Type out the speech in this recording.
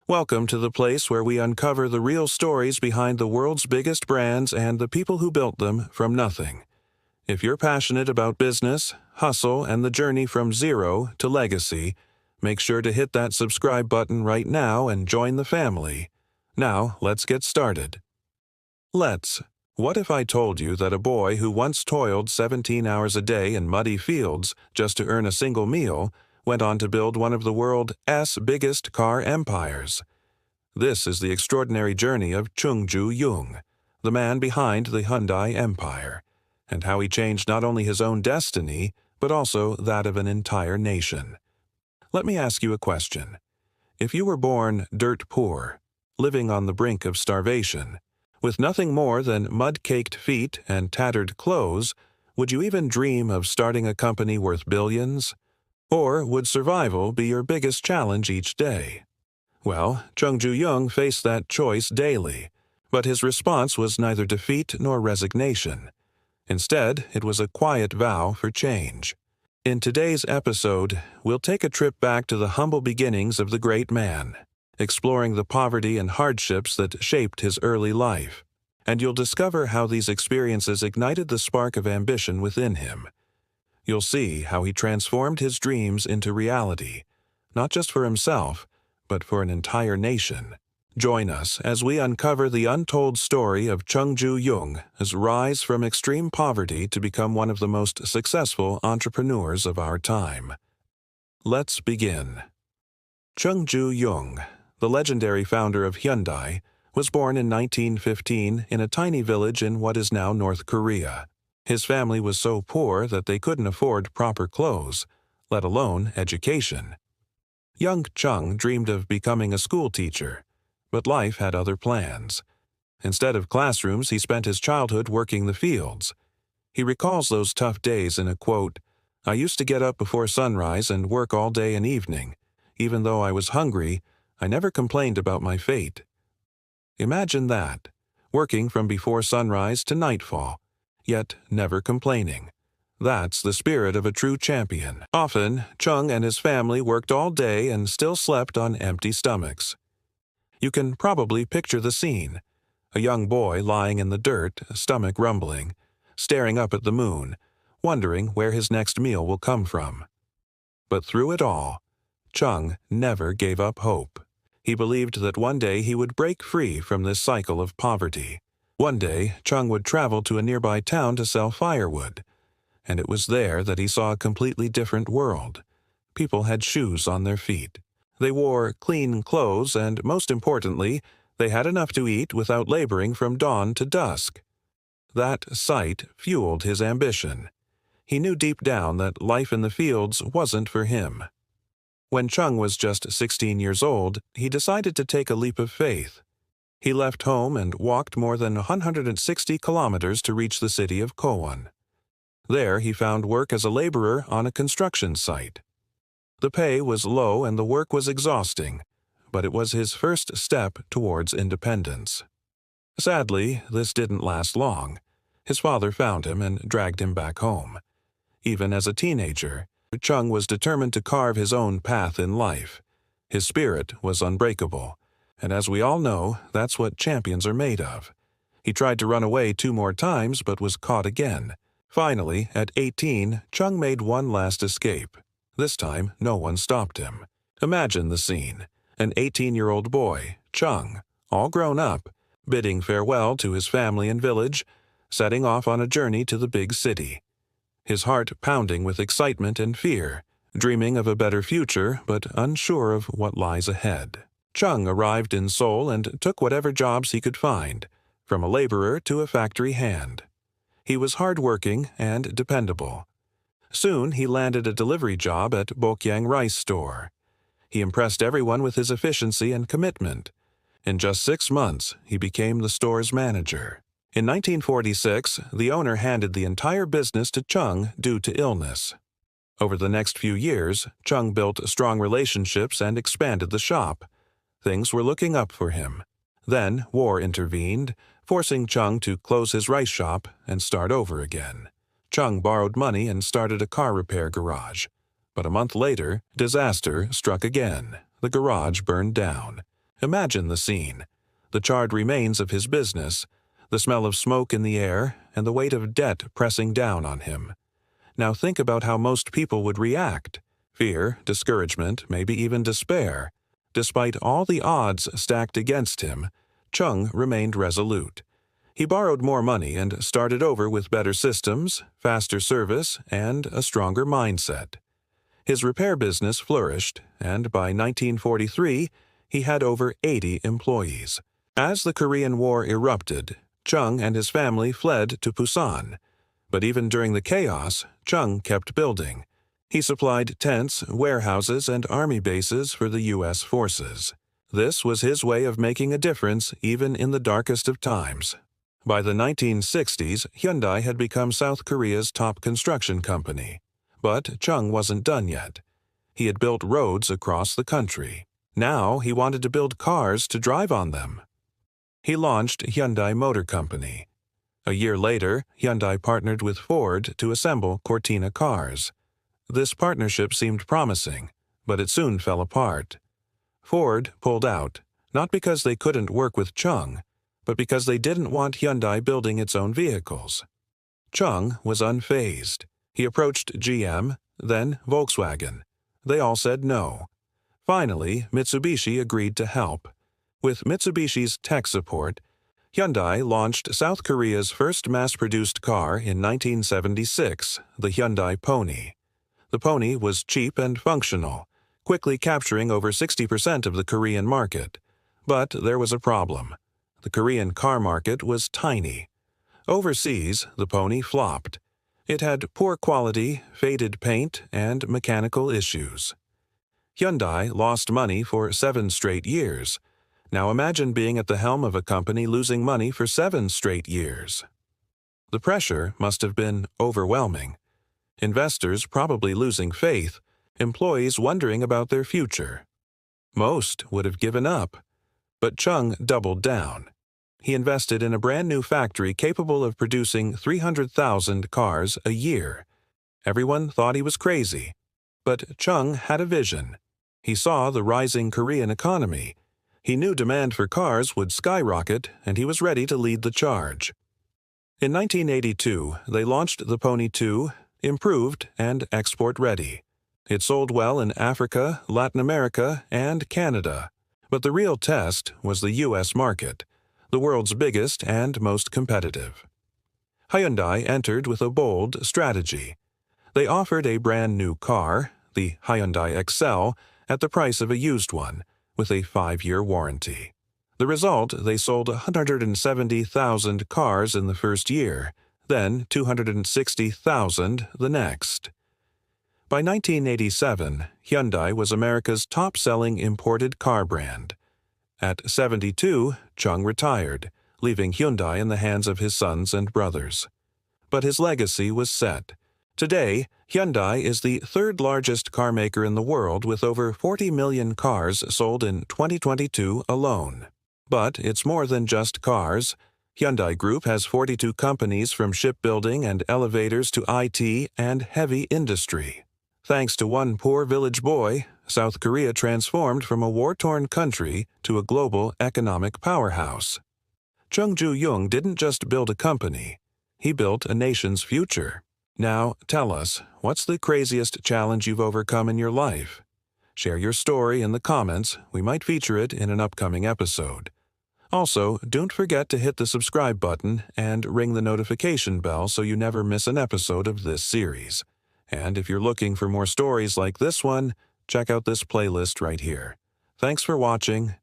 Welcome to the place where we uncover the real stories behind the world's biggest brands and the people who built them from nothing. If you're passionate about business, hustle, and the journey from zero to legacy, make sure to hit that subscribe button right now and join the family. Now, let's get started. What if I told you that a boy who once toiled 17 hours a day in muddy fields just to earn a single meal went on to build one of the world's biggest car empires? This is the extraordinary journey of Chung Ju-Yung, the man behind the Hyundai Empire, and how he changed not only his own destiny, but also that of an entire nation. Let me ask you a question. If you were born dirt poor, living on the brink of starvation, with nothing more than mud-caked feet and tattered clothes, would you even dream of starting a company worth billions? Or would survival be your biggest challenge each day? Well, Chung Ju-Yung faced that choice daily, but his response was neither defeat nor resignation. Instead, it was a quiet vow for change. In today's episode, we'll take a trip back to the humble beginnings of the great man, exploring the poverty and hardships that shaped his early life. And you'll discover how these experiences ignited the spark of ambition within him. You'll see how he transformed his dreams into reality, not just for himself, but for an entire nation. Join us as we uncover the untold story of Chung Ju-Yung's rise from extreme poverty to become one of the most successful entrepreneurs of our time. Let's begin. Chung Ju-Yung, the legendary founder of Hyundai, was born in 1915 in a tiny village in what is now North Korea. His family was so poor that they couldn't afford proper clothes, let alone education. Young Chung dreamed of becoming a school teacher, but life had other plans. Instead of classrooms, he spent his childhood working the fields. He recalls those tough days in a quote, "I used to get up before sunrise and work all day and evening. Even though I was hungry, I never complained about my fate." Imagine that, working from before sunrise to nightfall, yet never complaining. That's the spirit of a true champion. Often, Chung and his family worked all day and still slept on empty stomachs. You can probably picture the scene. A young boy lying in the dirt, stomach rumbling, staring up at the moon, wondering where his next meal will come from. But through it all, Chung never gave up hope. He believed that one day he would break free from this cycle of poverty. One day, Chung would travel to a nearby town to sell firewood, and it was there that he saw a completely different world. People had shoes on their feet. They wore clean clothes, and most importantly, they had enough to eat without laboring from dawn to dusk. That sight fueled his ambition. He knew deep down that life in the fields wasn't for him. When Chung was just 16 years old, he decided to take a leap of faith. He left home and walked more than 160 kilometers to reach the city of Kowon. There, he found work as a laborer on a construction site. The pay was low and the work was exhausting, but it was his first step towards independence. Sadly, this didn't last long. His father found him and dragged him back home. Even as a teenager, Chung was determined to carve his own path in life. His spirit was unbreakable, and as we all know, that's what champions are made of. He tried to run away 2 more times but was caught again. Finally, at 18, Chung made one last escape. This time, no one stopped him. Imagine the scene. An 18-year-old boy, Chung, all grown up, bidding farewell to his family and village, setting off on a journey to the big city. His heart pounding with excitement and fear, dreaming of a better future but unsure of what lies ahead. Chung arrived in Seoul and took whatever jobs he could find, from a laborer to a factory hand. He was hardworking and dependable. Soon he landed a delivery job at Bokyang Rice Store. He impressed everyone with his efficiency and commitment. In just 6 months, he became the store's manager. In 1946, the owner handed the entire business to Chung due to illness. Over the next few years, Chung built strong relationships and expanded the shop. Things were looking up for him. Then war intervened, forcing Chung to close his rice shop and start over again. Chung borrowed money and started a car repair garage. But a month later, disaster struck again. The garage burned down. Imagine the scene: the charred remains of his business, the smell of smoke in the air, and the weight of debt pressing down on him. Now think about how most people would react: fear, discouragement, maybe even despair. Despite all the odds stacked against him, Chung remained resolute. He borrowed more money and started over with better systems, faster service, and a stronger mindset. His repair business flourished, and by 1943, he had over 80 employees. As the Korean War erupted, Chung and his family fled to Busan. But even during the chaos, Chung kept building. He supplied tents, warehouses, and army bases for the U.S. forces. This was his way of making a difference even in the darkest of times. By the 1960s, Hyundai had become South Korea's top construction company. But Chung wasn't done yet. He had built roads across the country. Now he wanted to build cars to drive on them. He launched Hyundai Motor Company. A year later, Hyundai partnered with Ford to assemble Cortina cars. This partnership seemed promising, but it soon fell apart. Ford pulled out, not because they couldn't work with Chung, but because they didn't want Hyundai building its own vehicles. Chung was unfazed. He approached GM, then Volkswagen. They all said no. Finally, Mitsubishi agreed to help. With Mitsubishi's tech support, Hyundai launched South Korea's first mass-produced car in 1976, the Hyundai Pony. The Pony was cheap and functional, quickly capturing over 60% of the Korean market. But there was a problem. The Korean car market was tiny. Overseas, the Pony flopped. It had poor quality, faded paint, and mechanical issues. Hyundai lost money for 7 straight years. Now imagine being at the helm of a company losing money for 7 straight years. The pressure must have been overwhelming. Investors probably losing faith, employees wondering about their future. Most would have given up. But Chung doubled down. He invested in a brand new factory capable of producing 300,000 cars a year. Everyone thought he was crazy. But Chung had a vision. He saw the rising Korean economy. He knew demand for cars would skyrocket, and he was ready to lead the charge. In 1982, they launched the Pony 2, improved and export-ready. It sold well in Africa, Latin America, and Canada. But the real test was the U.S. market, the world's biggest and most competitive. Hyundai entered with a bold strategy. They offered a brand new car, the Hyundai Excel, at the price of a used one, with a 5-year warranty. The result, they sold 170,000 cars in the first year, then 260,000 the next. By 1987, Hyundai was America's top-selling imported car brand. At 72, Chung retired, leaving Hyundai in the hands of his sons and brothers. But his legacy was set. Today, Hyundai is the third-largest car maker in the world with over 40 million cars sold in 2022 alone. But it's more than just cars. Hyundai Group has 42 companies from shipbuilding and elevators to IT and heavy industry. Thanks to one poor village boy, South Korea transformed from a war-torn country to a global economic powerhouse. Chung Ju-Yung didn't just build a company. He built a nation's future. Now, tell us, what's the craziest challenge you've overcome in your life? Share your story in the comments. We might feature it in an upcoming episode. Also, don't forget to hit the subscribe button and ring the notification bell so you never miss an episode of this series. And if you're looking for more stories like this one, check out this playlist right here. Thanks for watching.